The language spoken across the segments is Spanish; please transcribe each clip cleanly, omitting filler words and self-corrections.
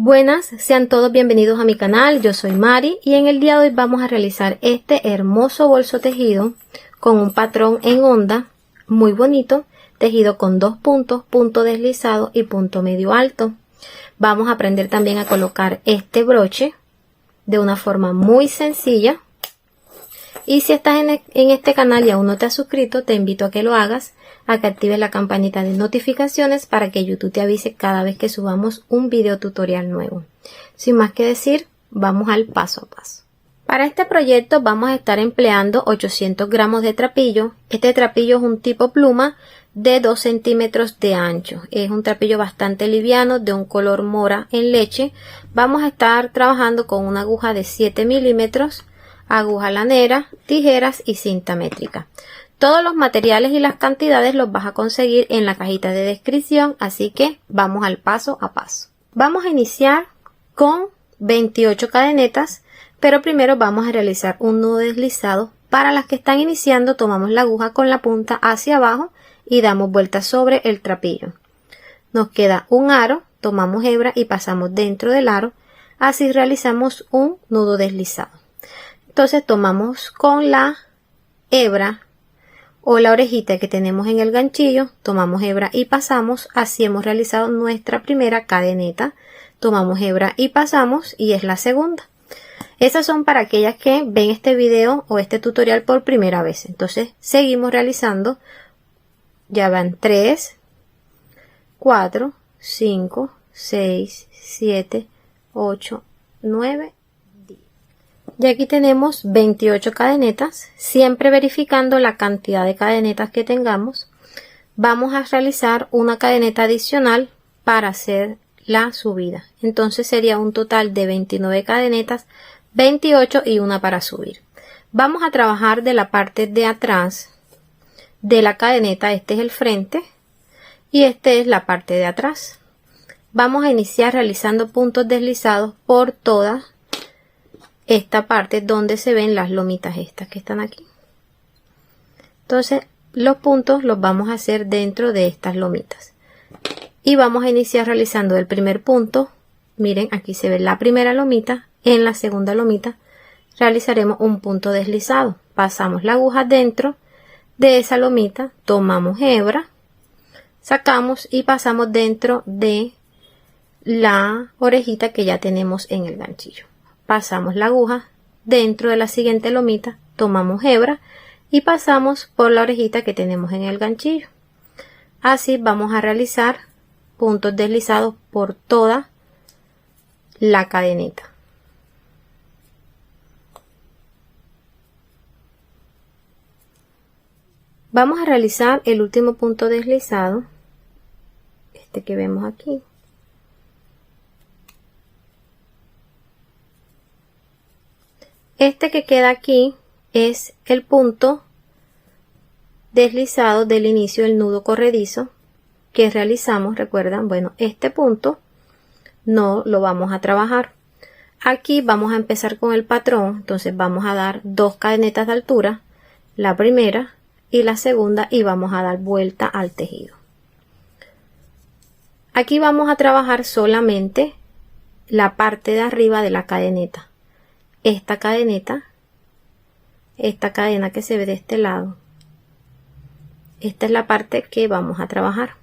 Buenas, sean todos bienvenidos a mi canal. Yo soy Mari y en el día de hoy vamos a realizar este hermoso bolso tejido con un patrón en onda muy bonito, tejido con dos puntos, punto deslizado y punto medio alto. Vamos a aprender también a colocar este broche de una forma muy sencilla. Y si estás en este canal y aún no te has suscrito, te invito a que lo hagas, a que actives la campanita de notificaciones para que YouTube te avise cada vez que subamos un video tutorial nuevo. Sin más que decir, vamos al paso a paso. Para este proyecto vamos a estar empleando 800 gramos de trapillo. Este trapillo es un tipo pluma de 2 centímetros de ancho. Es un trapillo bastante liviano de un color mora en leche. Vamos a estar trabajando con una aguja de 7 milímetros, aguja lanera, tijeras y cinta métrica. Todos los materiales y las cantidades los vas a conseguir en la cajita de descripción, así que vamos al paso a paso. Vamos a iniciar con 28 cadenetas, pero primero vamos a realizar un nudo deslizado. Para las que están iniciando, tomamos la aguja con la punta hacia abajo y damos vuelta sobre el trapillo. Nos queda un aro, tomamos hebra y pasamos dentro del aro, así realizamos un nudo deslizado. Entonces tomamos con la hebra o la orejita que tenemos en el ganchillo, tomamos hebra y pasamos, así hemos realizado nuestra primera cadeneta. Tomamos hebra y pasamos y es la segunda. Esas son para aquellas que ven este video o este tutorial por primera vez. Entonces seguimos realizando, ya van 3, 4, 5, 6, 7, 8, 9, y aquí tenemos 28 cadenetas. Siempre verificando la cantidad de cadenetas que tengamos, vamos a realizar una cadeneta adicional para hacer la subida. Entonces sería un total de 29 cadenetas, 28 y una para subir. Vamos a trabajar de la parte de atrás de la cadeneta. Este es el frente y este es la parte de atrás. Vamos a iniciar realizando puntos deslizados por toda esta parte donde se ven las lomitas estas que están aquí. Entonces los puntos los vamos a hacer dentro de estas lomitas y vamos a iniciar realizando el primer punto. Miren, aquí se ve la primera lomita. En la segunda lomita realizaremos un punto deslizado, pasamos la aguja dentro de esa lomita, tomamos hebra, sacamos y pasamos dentro de la orejita que ya tenemos en el ganchillo. Pasamos la aguja dentro de la siguiente lomita, tomamos hebra y pasamos por la orejita que tenemos en el ganchillo. Así vamos a realizar puntos deslizados por toda la cadeneta. Vamos a realizar el último punto deslizado, este que vemos aquí. Este que queda aquí es el punto deslizado del inicio del nudo corredizo que realizamos. Recuerdan, bueno, este punto no lo vamos a trabajar. Aquí vamos a empezar con el patrón, entonces vamos a dar 2 cadenetas de altura, la primera y la segunda, y vamos a dar vuelta al tejido. Aquí vamos a trabajar solamente la parte de arriba de la cadeneta. Esta cadena que se ve de este lado, esta es la parte que vamos a trabajar.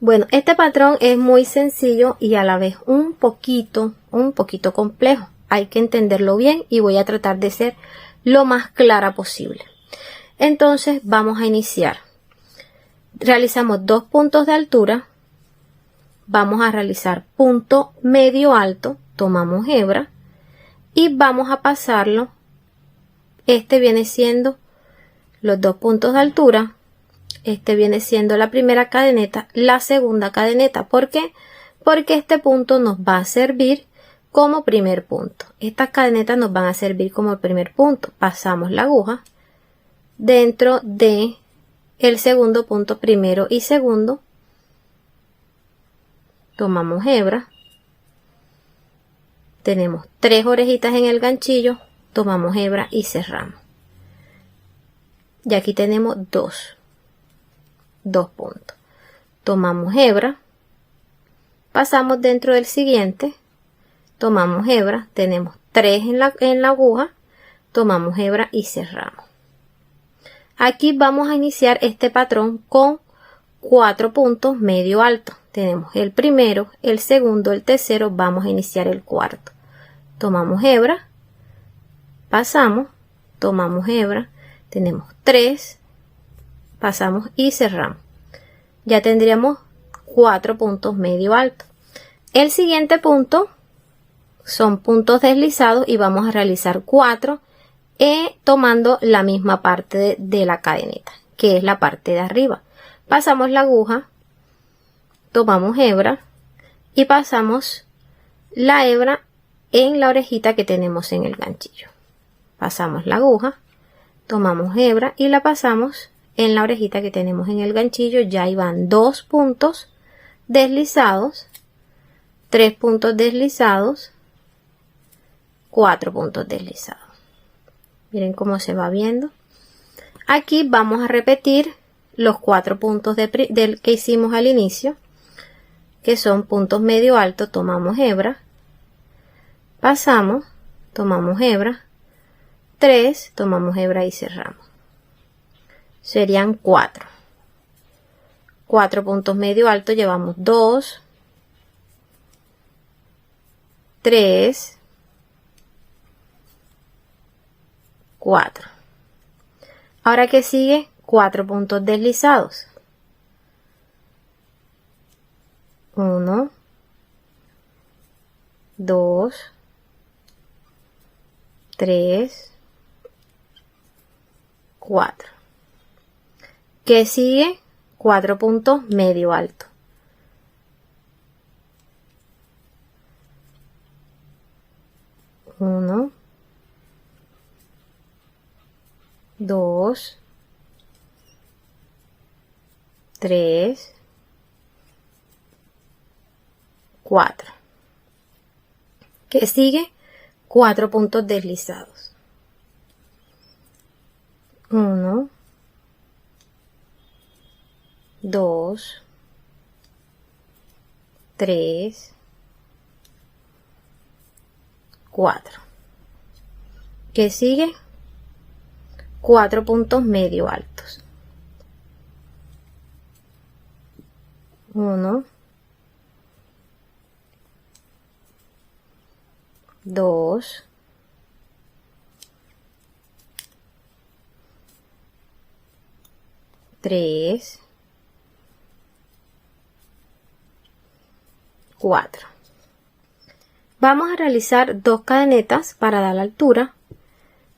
Bueno, este patrón es muy sencillo y a la vez un poquito complejo. Hay que entenderlo bien y voy a tratar de ser lo más clara posible. Entonces vamos a iniciar. Realizamos 2 puntos de altura, vamos a realizar punto medio alto, tomamos hebra y vamos a pasarlo. Este viene siendo los 2 puntos de altura. Este viene siendo la primera cadeneta, la segunda cadeneta. ¿Por qué? Porque este punto nos va a servir como primer punto. Estas cadenetas nos van a servir como el primer punto. Pasamos la aguja dentro de el segundo punto, primero y segundo. Tomamos hebra. Tenemos 3 orejitas en el ganchillo, tomamos hebra y cerramos. Y aquí tenemos 2 puntos. Tomamos hebra, Pasamos dentro del siguiente, tomamos hebra, tenemos 3 en la aguja, tomamos hebra y cerramos. Aquí vamos a iniciar este patrón con 4 puntos medio alto. Tenemos el primero, el segundo, el tercero, vamos a iniciar el cuarto. Tomamos hebra, pasamos, tomamos hebra, tenemos 3, pasamos y cerramos. Ya tendríamos 4 puntos medio alto. El siguiente punto son puntos deslizados y vamos a realizar 4 tomando la misma parte de la cadeneta, que es la parte de arriba. Pasamos la aguja, tomamos hebra y pasamos la hebra en la orejita que tenemos en el ganchillo. Pasamos la aguja, tomamos hebra y la pasamos en la orejita que tenemos en el ganchillo. Ya ahí van 2 puntos deslizados, 3 puntos deslizados, 4 puntos deslizados. Miren cómo se va viendo. Aquí vamos a repetir los 4 puntos que hicimos al inicio, que son puntos medio alto. Tomamos hebra, pasamos, tomamos hebra, 3, tomamos hebra y cerramos. Serían 4 puntos medio alto. Llevamos 2, 3, 4. Ahora que sigue, 4 puntos deslizados. 1, 2, 3, 4. ¿Qué sigue? 4 puntos medio alto. 1, 2, 3, 4. ¿Qué sigue? 4 puntos deslizados. 1, 2, 3, 4. ¿Qué sigue? 4 puntos medio altos. 1, 2, 3, 4. Vamos a realizar 2 cadenetas para dar la altura.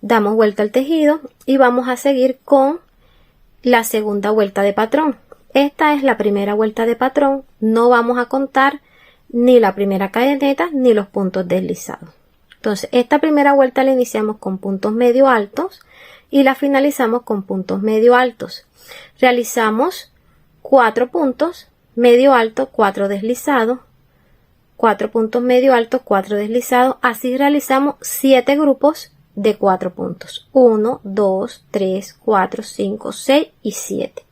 Damos vuelta al tejido y vamos a seguir con la segunda vuelta de patrón. Esta es la primera vuelta de patrón. No vamos a contar ni la primera cadeneta ni los puntos deslizados. Entonces, esta primera vuelta la iniciamos con puntos medio altos y la finalizamos con puntos medio altos. Realizamos 4 puntos medio alto, 4 deslizados, 4 puntos medio alto, 4 deslizados. Así realizamos 7 grupos de 4 puntos. 1, 2, 3, 4, 5, 6 y 7.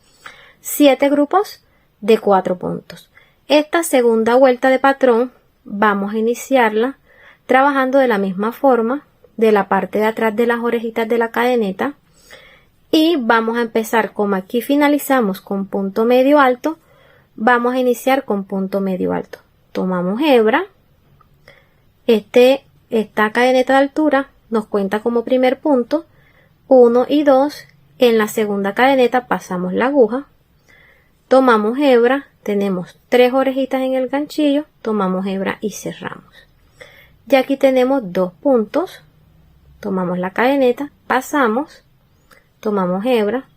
7 grupos de 4 puntos. Esta segunda vuelta de patrón vamos a iniciarla trabajando de la misma forma de la parte de atrás de las orejitas de la cadeneta y vamos a empezar como aquí finalizamos con punto medio alto, vamos a iniciar con punto medio alto. Tomamos hebra, esta cadeneta de altura nos cuenta como primer punto, 1 y 2, en la segunda cadeneta pasamos la aguja, tomamos hebra, tenemos 3 orejitas en el ganchillo, tomamos hebra y cerramos. Ya aquí tenemos 2 puntos, tomamos la cadeneta, pasamos, tomamos hebra,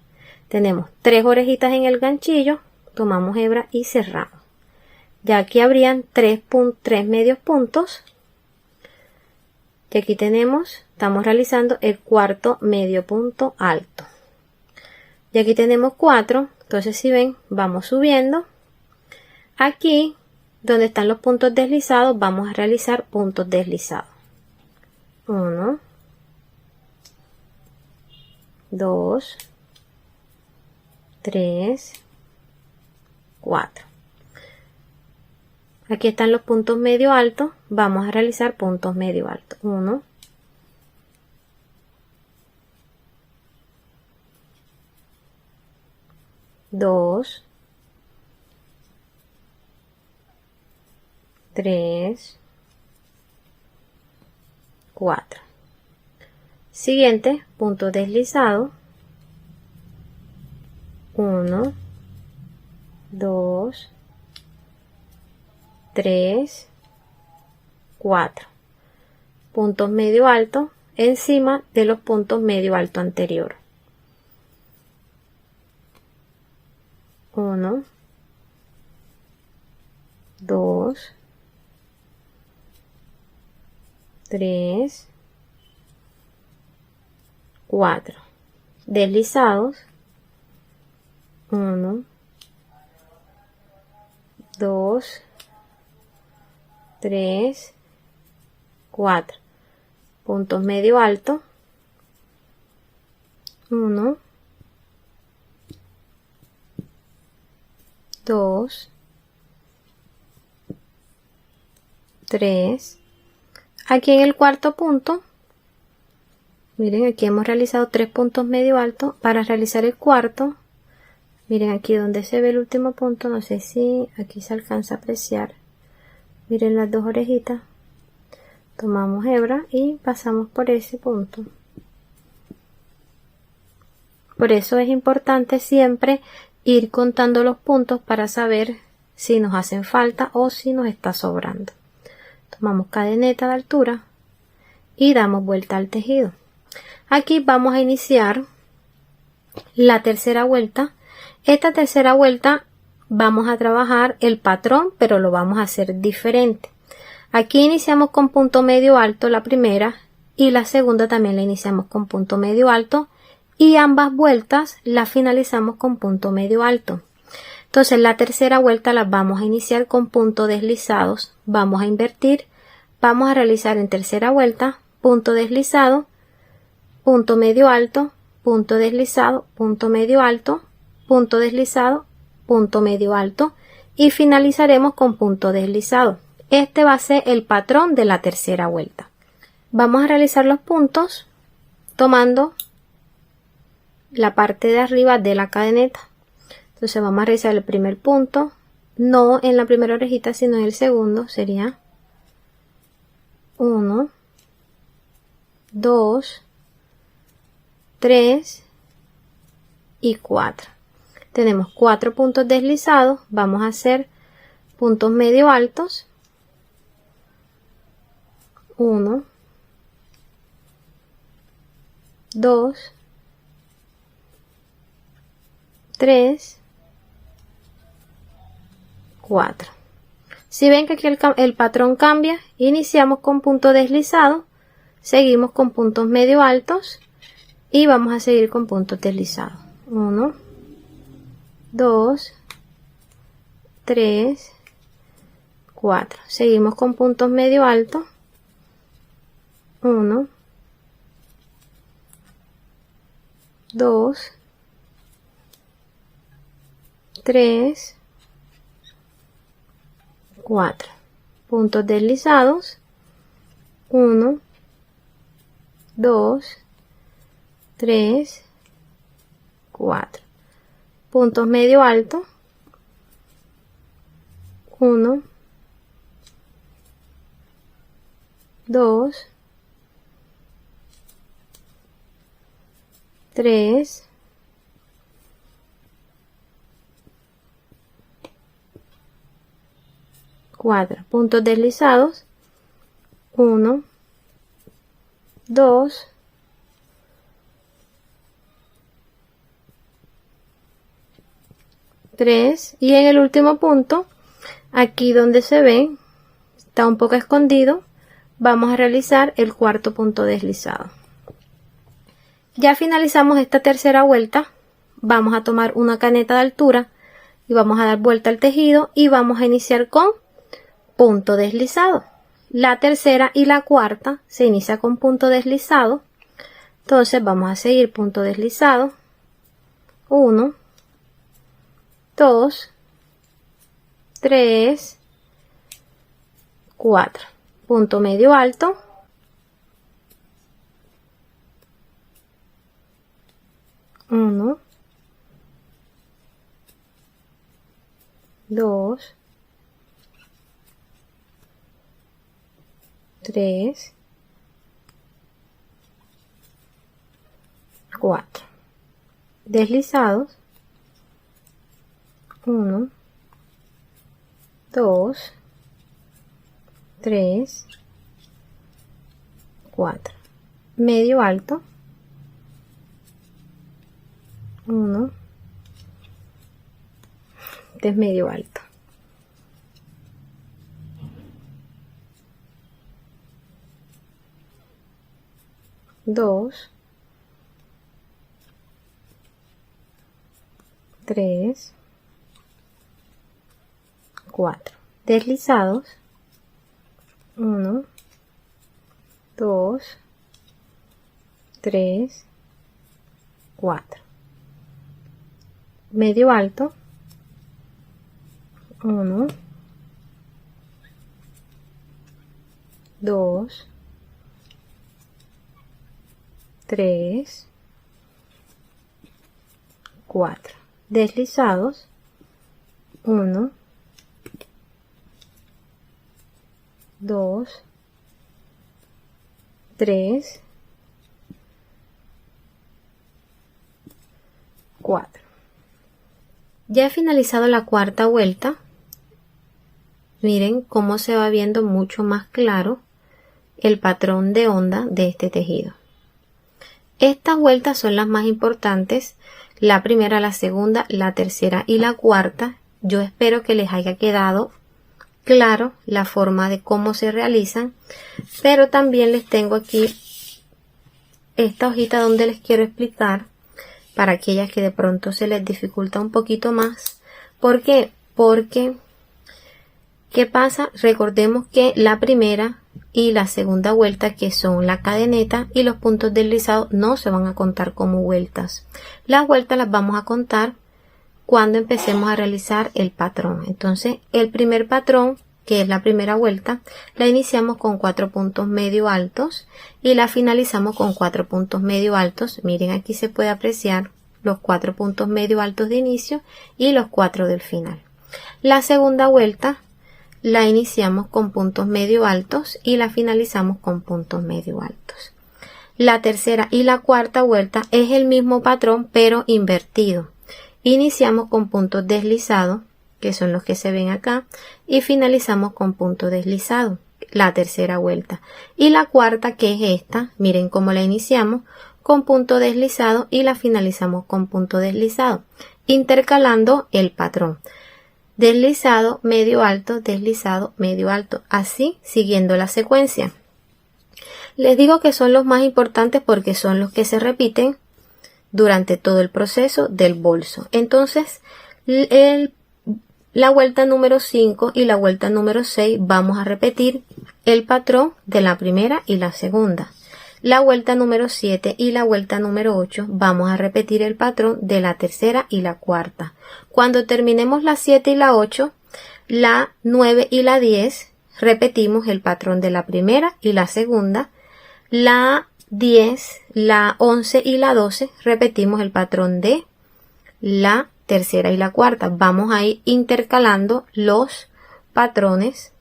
tenemos 3 orejitas en el ganchillo, tomamos hebra y cerramos. Ya aquí habrían 3 medios puntos. Y aquí estamos realizando el cuarto medio punto alto. Y aquí tenemos 4, entonces si ven, vamos subiendo. Aquí, donde están los puntos deslizados, vamos a realizar puntos deslizados. 1, 2, 3, 4. Aquí están los puntos medio altos. Vamos a realizar puntos medio alto. 1, 2, 3, 4. Siguiente, punto deslizado. 1, 2, 3, 4. Puntos medio alto encima de los puntos medio alto anterior. 1, 2, 3, 4. Deslizados. 1, 2, 3, 4. Puntos medio alto. 1, 2, 3. Aquí en el cuarto punto, miren, aquí hemos realizado 3 puntos medio altos. Para realizar el cuarto, miren aquí donde se ve el último punto, no sé si aquí se alcanza a apreciar. Miren las dos orejitas. Tomamos hebra y pasamos por ese punto. Por eso es importante siempre ir contando los puntos para saber si nos hacen falta o si nos está sobrando. Tomamos cadeneta de altura y damos vuelta al tejido. Aquí vamos a iniciar la tercera vuelta. Esta tercera vuelta vamos a trabajar el patrón, pero lo vamos a hacer diferente. Aquí iniciamos con punto medio alto la primera y la segunda también la iniciamos con punto medio alto y ambas vueltas las finalizamos con punto medio alto. Entonces la tercera vuelta la vamos a iniciar con puntos deslizados, vamos a invertir, vamos a realizar en tercera vuelta punto deslizado, punto medio alto, punto deslizado, punto medio alto, punto deslizado, punto medio alto y finalizaremos con punto deslizado. Este va a ser el patrón de la tercera vuelta. Vamos a realizar los puntos tomando la parte de arriba de la cadeneta. Entonces vamos a realizar el primer punto, no en la primera orejita sino en el segundo. Sería 1, 2, 3 y 4. Tenemos 4 puntos deslizados. Vamos a hacer puntos medio altos. 1, 2, 3, 4. Si ven que aquí el patrón cambia, iniciamos con punto deslizado, seguimos con puntos medio altos y vamos a seguir con puntos deslizados. 1, 2, 3, 4. Seguimos con puntos medio altos. 1, 2, 3, 4. Puntos deslizados. 1, 2, 3, 4. Puntos medio alto. 1, 2, 3, 4. Puntos deslizados. 1, 2, 3 y en el último punto, aquí donde se ve, está un poco escondido, vamos a realizar el cuarto punto deslizado. Ya finalizamos esta tercera vuelta. Vamos a tomar una caneta de altura y vamos a dar vuelta al tejido y vamos a iniciar con punto deslizado. La tercera y la cuarta se inicia con punto deslizado. Entonces vamos a seguir punto deslizado. 1, 2, 3, 4. Punto medio alto. 1, 2, 3, 4. Deslizados. 1, 2, 3, 4. Medio alto. 1. Este es medio alto. 2, 3, 4. Deslizados. 1, 2, 3, 4. Medio alto. 1, 2, 3, 4. Deslizados. 1, 2, 3, 4. Ya he finalizado la cuarta vuelta. Miren cómo se va viendo mucho más claro el patrón de onda de este tejido. Estas vueltas son las más importantes, la primera, la segunda, la tercera y la cuarta. Yo espero que les haya quedado claro la forma de cómo se realizan, pero también les tengo aquí esta hojita donde les quiero explicar para aquellas que de pronto se les dificulta un poquito más. ¿Por qué? Porque, ¿qué pasa? Recordemos que la primera y la segunda vuelta, que son la cadeneta y los puntos deslizados, no se van a contar como vueltas. Las vueltas las vamos a contar cuando empecemos a realizar el patrón. Entonces, el primer patrón, que es la primera vuelta, la iniciamos con 4 puntos medio altos y la finalizamos con 4 puntos medio altos. Miren, aquí se puede apreciar los 4 puntos medio altos de inicio y los 4 del final. La segunda vuelta la iniciamos con puntos medio altos y la finalizamos con puntos medio altos. La tercera y la cuarta vuelta es el mismo patrón pero invertido. Iniciamos con puntos deslizados, que son los que se ven acá, y finalizamos con punto deslizado, la tercera vuelta. Y la cuarta, que es esta, miren cómo la iniciamos con punto deslizado y la finalizamos con punto deslizado, intercalando el patrón. Deslizado, medio alto, deslizado, medio alto, así siguiendo la secuencia. Les digo que son los más importantes porque son los que se repiten durante todo el proceso del bolso. Entonces, la vuelta número 5 y la vuelta número 6 vamos a repetir el patrón de la primera y la segunda. La vuelta número 7 y la vuelta número 8 vamos a repetir el patrón de la tercera y la cuarta. Cuando terminemos la 7 y la 8, la 9 y la 10 repetimos el patrón de la primera y la segunda. La 10, la 11 y la 12 repetimos el patrón de la tercera y la cuarta. Vamos a ir intercalando los patrones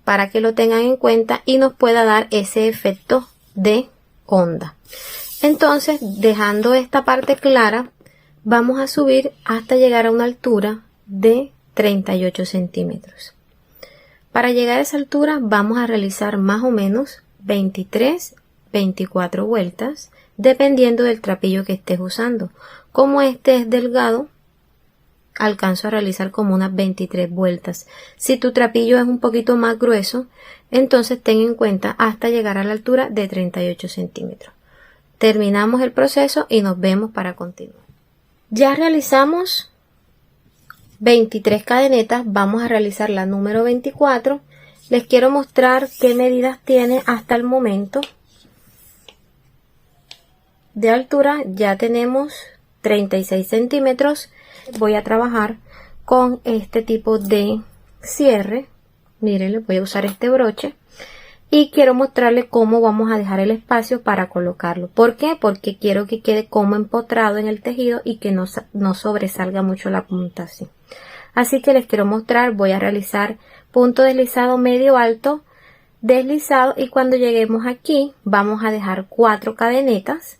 para que lo tengan en cuenta y nos pueda dar ese efecto de onda. Entonces, dejando esta parte clara, vamos a subir hasta llegar a una altura de 38 centímetros. Para llegar a esa altura vamos a realizar más o menos 23, 24 vueltas, dependiendo del trapillo que estés usando. Como este es delgado, alcanzo a realizar como unas 23 vueltas. Si tu trapillo es un poquito más grueso, entonces ten en cuenta hasta llegar a la altura de 38 centímetros. Terminamos el proceso y nos vemos para continuar. Ya realizamos 23 cadenetas, vamos a realizar la número 24. Les quiero mostrar qué medidas tiene hasta el momento. De altura ya tenemos 36 centímetros. Voy a trabajar con este tipo de cierre Miren, le voy a usar este broche. Y quiero mostrarle cómo vamos a dejar el espacio para colocarlo. ¿Por qué? Porque quiero que quede como empotrado en el tejido y que no sobresalga mucho la punta así. Así que les quiero mostrar, voy a realizar punto deslizado medio alto, deslizado, y cuando lleguemos aquí vamos a dejar 4 cadenetas,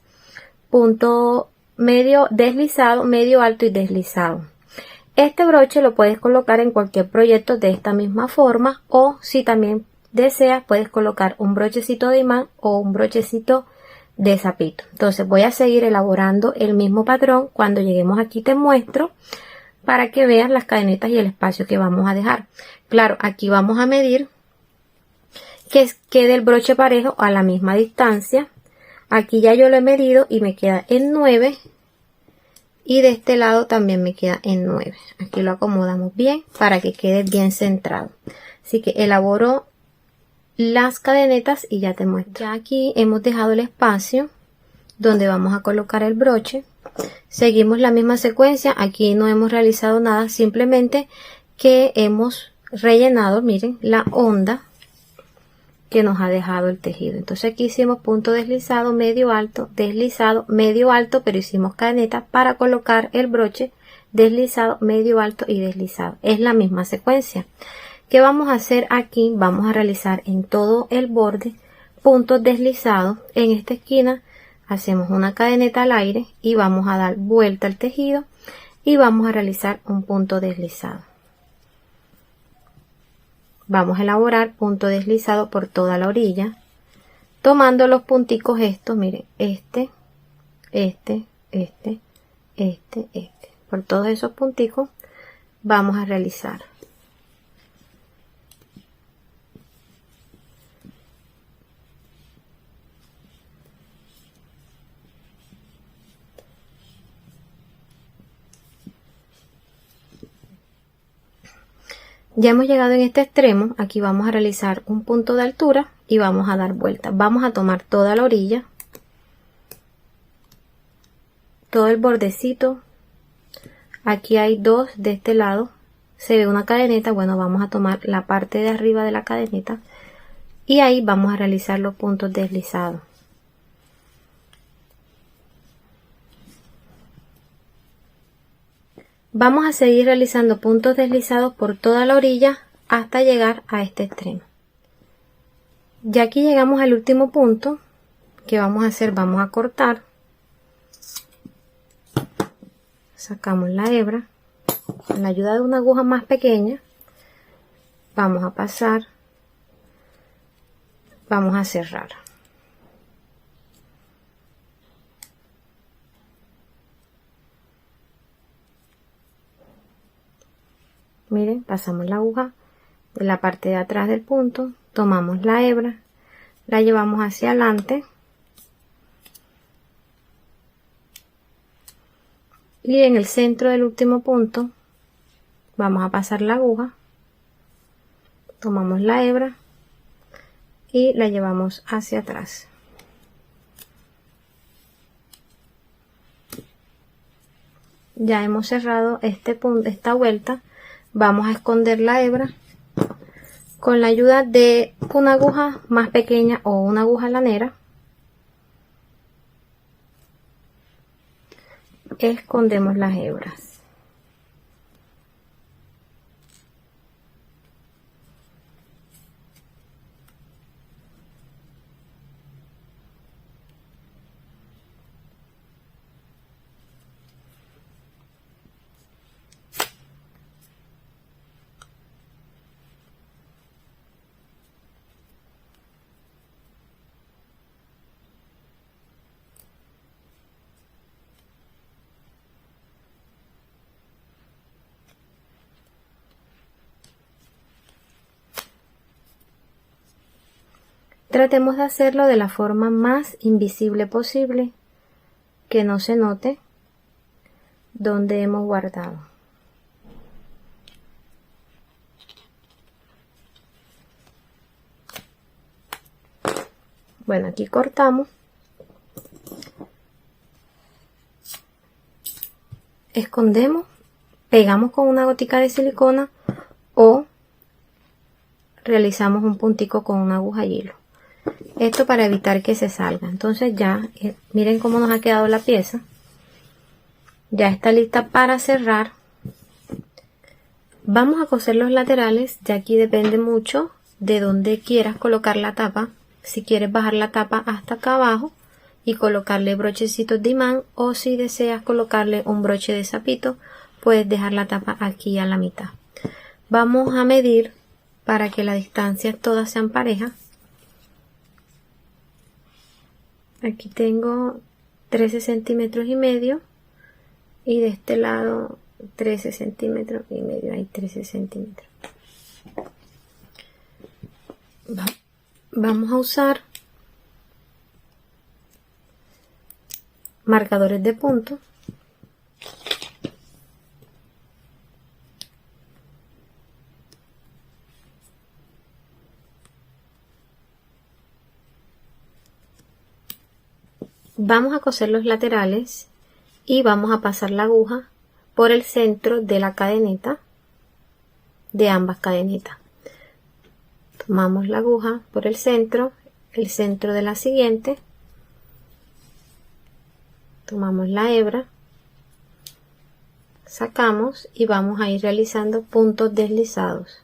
punto medio deslizado, medio alto y deslizado. Este broche lo puedes colocar en cualquier proyecto de esta misma forma, o si también deseas puedes colocar un brochecito de imán o un brochecito de sapito. Entonces voy a seguir elaborando el mismo patrón. Cuando lleguemos aquí te muestro para que veas las cadenetas y el espacio que vamos a dejar. Claro, aquí vamos a medir que quede el broche parejo a la misma distancia. Aquí ya yo lo he medido y me queda en 9, y de este lado también me queda en 9. Aquí lo acomodamos bien para que quede bien centrado. Así que elaboro las cadenetas y ya te muestro. Ya aquí hemos dejado el espacio donde vamos a colocar el broche. Seguimos la misma secuencia. Aquí no hemos realizado nada, simplemente que hemos rellenado, miren, la onda que nos ha dejado el tejido. Entonces aquí hicimos punto deslizado medio alto, deslizado medio alto, pero hicimos cadena para colocar el broche, deslizado medio alto y deslizado. Es la misma secuencia. ¿Qué vamos a hacer aquí? Vamos a realizar en todo el borde puntos deslizados. En esta esquina hacemos una cadeneta al aire y vamos a dar vuelta al tejido y vamos a realizar un punto deslizado. Vamos a elaborar punto deslizado por toda la orilla, tomando los punticos estos, miren, este. Por todos esos punticos vamos a realizar. Ya hemos llegado en este extremo. Aquí vamos a realizar un punto de altura y vamos a dar vuelta. Vamos a tomar toda la orilla, todo el bordecito. Aquí hay 2 de este lado, se ve una cadeneta. Bueno, vamos a tomar la parte de arriba de la cadeneta y ahí vamos a realizar los puntos deslizados. Vamos a seguir realizando puntos deslizados por toda la orilla hasta llegar a este extremo. Ya aquí llegamos al último punto. ¿Qué vamos a hacer? Vamos a cortar. Sacamos la hebra. Con la ayuda de una aguja más pequeña vamos a pasar. Vamos a cerrar. Miren, pasamos la aguja de la parte de atrás del punto, tomamos la hebra, la llevamos hacia adelante y en el centro del último punto vamos a pasar la aguja, tomamos la hebra y la llevamos hacia atrás. Ya hemos cerrado este punto, esta vuelta. Vamos a esconder la hebra con la ayuda de una aguja más pequeña o una aguja lanera. Escondemos las hebras. Tratemos de hacerlo de la forma más invisible posible, que no se note donde hemos guardado. Bueno, aquí cortamos, escondemos, pegamos con una gotica de silicona o realizamos un puntico con una aguja hilo. Esto para evitar que se salga. Entonces ya, miren cómo nos ha quedado la pieza. Ya está lista para cerrar. Vamos a coser los laterales. Ya aquí depende mucho de dónde quieras colocar la tapa. Si quieres bajar la tapa hasta acá abajo y colocarle brochecitos de imán, o si deseas colocarle un broche de sapito, puedes dejar la tapa aquí a la mitad. Vamos a medir para que las distancias todas sean parejas. Aquí tengo 13 centímetros y medio y de este lado 13 centímetros y medio. Hay 13 centímetros. Vamos a usar marcadores de punto. Vamos a coser los laterales y vamos a pasar la aguja por el centro de la cadeneta, de ambas cadenetas. Tomamos la aguja por el centro de la siguiente, tomamos la hebra, sacamos y vamos a ir realizando puntos deslizados.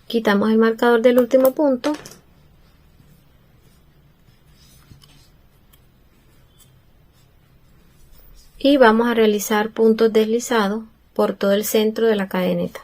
Quitamos el marcador del último punto y vamos a realizar puntos deslizados por todo el centro de la cadeneta.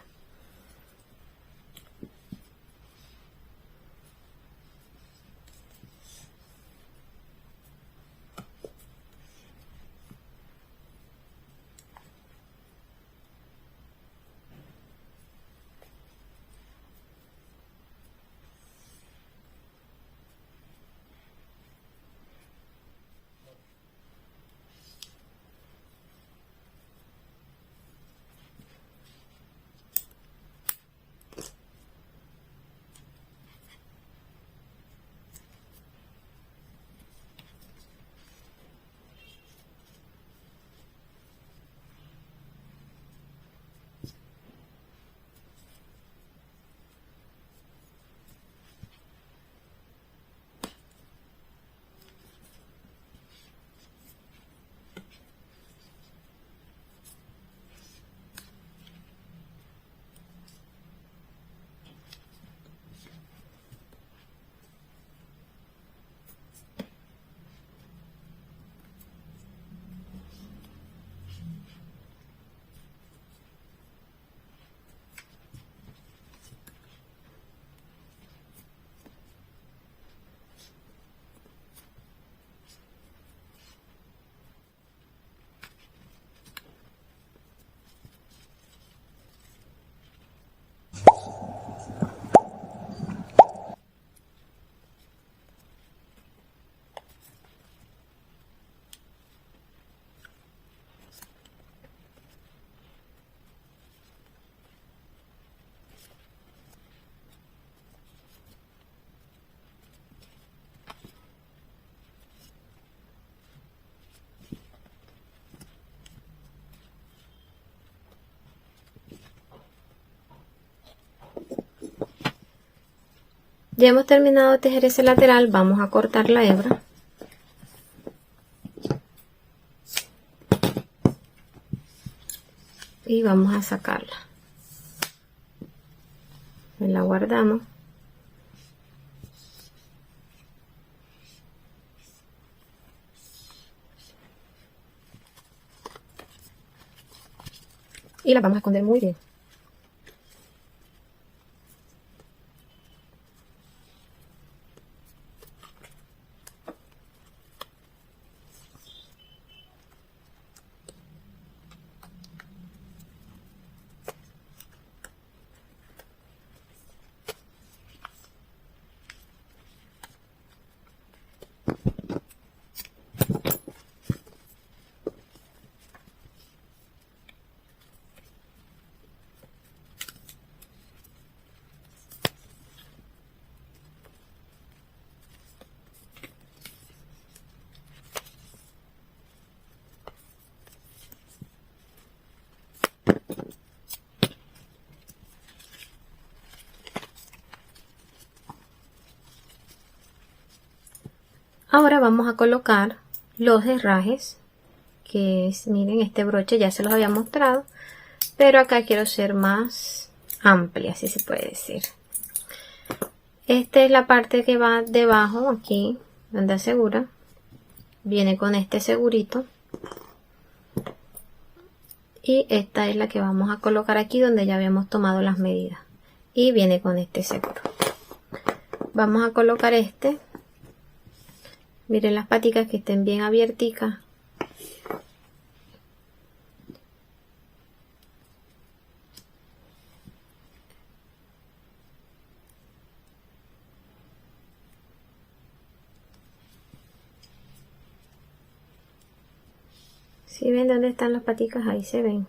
Ya hemos terminado de tejer ese lateral, vamos a cortar la hebra. Y vamos a sacarla. La guardamos. Y la vamos a esconder muy bien. Ahora vamos a colocar los herrajes, que es, miren, este broche ya se los había mostrado, pero acá quiero ser más amplia, si se puede decir. Esta es la parte que va debajo, aquí donde asegura, viene con este segurito, y esta es la que vamos a colocar aquí donde ya habíamos tomado las medidas, y viene con este seguro. Vamos a colocar este. Miren las paticas que estén bien abierticas. Si ven dónde están las paticas, ahí se ven.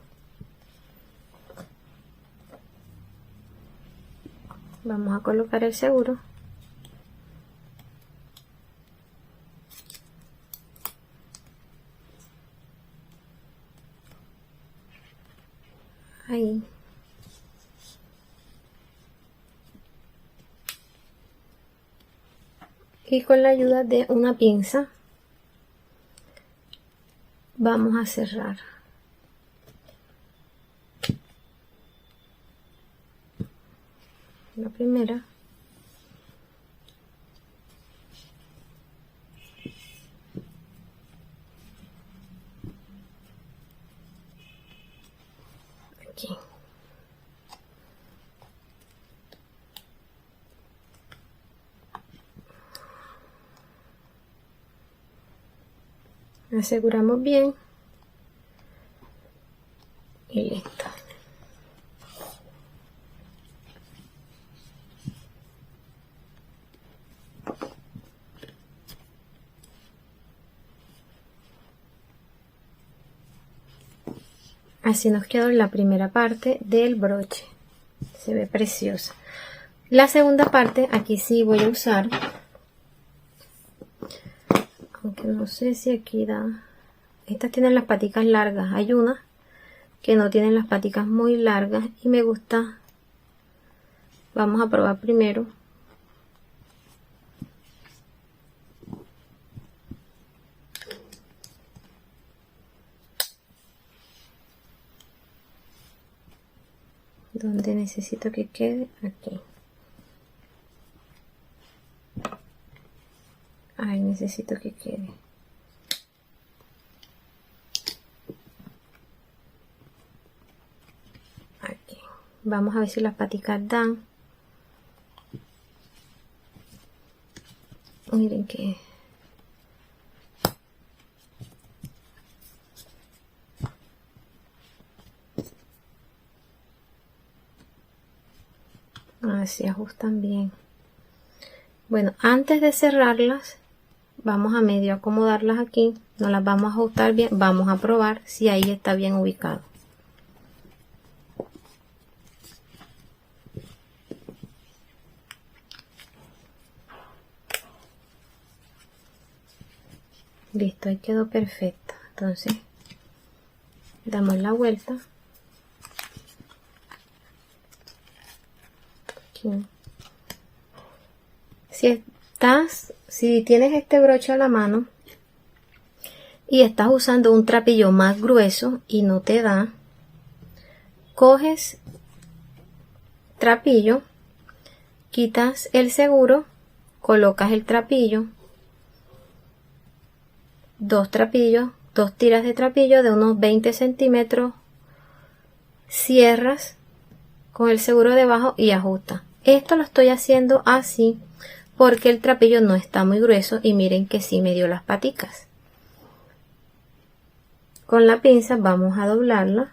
Vamos a colocar el seguro. Ahí. Y con la ayuda de una pinza vamos a cerrar. La primera. Aquí. Aseguramos bien y listo. Así nos quedó la primera parte del broche. Se ve preciosa. La segunda parte, aquí sí voy a usar, aunque no sé si aquí da. Estas tienen las paticas largas. Hay unas que no tienen las paticas muy largas y me gusta. Vamos a probar primero. Donde necesito que quede, aquí. Ahí necesito que quede. Aquí. Vamos a ver si las paticas dan. Miren que así ajustan bien. Bueno, antes de cerrarlas, vamos a medio acomodarlas aquí. No las vamos a ajustar bien. Vamos a probar si ahí está bien ubicado. Listo, ahí quedó perfecto. Entonces, damos la vuelta. Aquí. Si tienes este broche a la mano y estás usando un trapillo más grueso y no te da, coges trapillo, quitas el seguro, colocas el trapillo, dos tiras de trapillo de unos 20 centímetros, cierras con el seguro debajo y ajustas. Esto lo estoy haciendo así porque el trapillo no está muy grueso y miren que sí me dio las paticas. Con la pinza vamos a doblarla,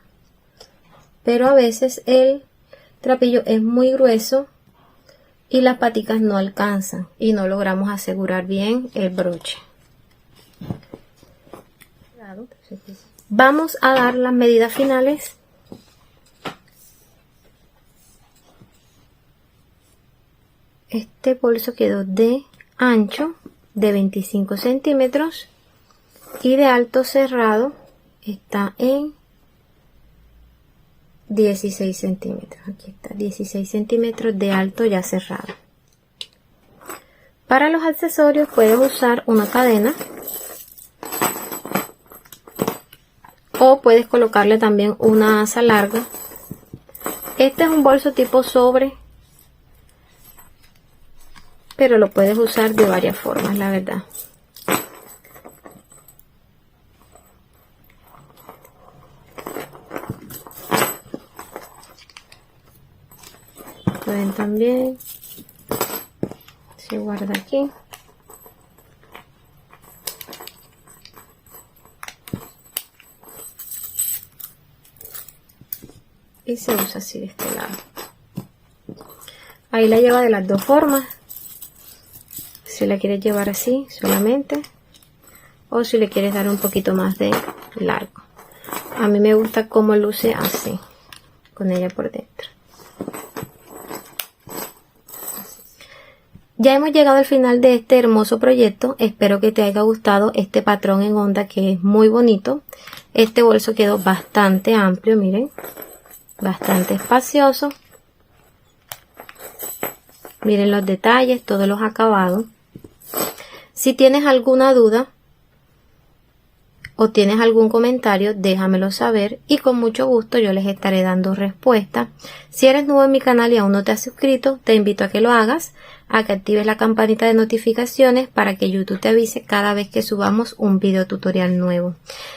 pero a veces el trapillo es muy grueso y las paticas no alcanzan y no logramos asegurar bien el broche. Vamos a dar las medidas finales. Este bolso quedó de ancho de 25 centímetros y de alto cerrado está en 16 centímetros. Aquí está, 16 centímetros de alto ya cerrado. Para los accesorios puedes usar una cadena o puedes colocarle también una asa larga. Este es un bolso tipo sobre, pero lo puedes usar de varias formas, la verdad. Pueden también, se guarda aquí. Y se usa así de este lado. Ahí la lleva de las dos formas. Si la quieres llevar así solamente, o si le quieres dar un poquito más de largo. A mí me gusta cómo luce así, con ella por dentro. Ya hemos llegado al final de este hermoso proyecto. Espero que te haya gustado este patrón en onda, que es muy bonito. Este bolso quedó bastante amplio, miren, bastante espacioso. Miren los detalles, todos los acabados. Si tienes alguna duda o tienes algún comentario, déjamelo saber y con mucho gusto yo les estaré dando respuesta. Si eres nuevo en mi canal y aún no te has suscrito, te invito a que lo hagas, a que actives la campanita de notificaciones para que YouTube te avise cada vez que subamos un video tutorial nuevo.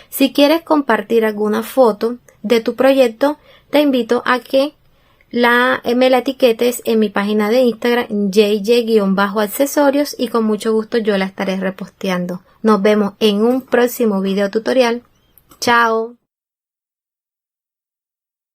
Si quieres compartir alguna foto de tu proyecto, te invito a que me la etiquetes en mi página de Instagram, JJ_accesorios, y con mucho gusto yo la estaré reposteando. Nos vemos en un próximo video tutorial. Chao.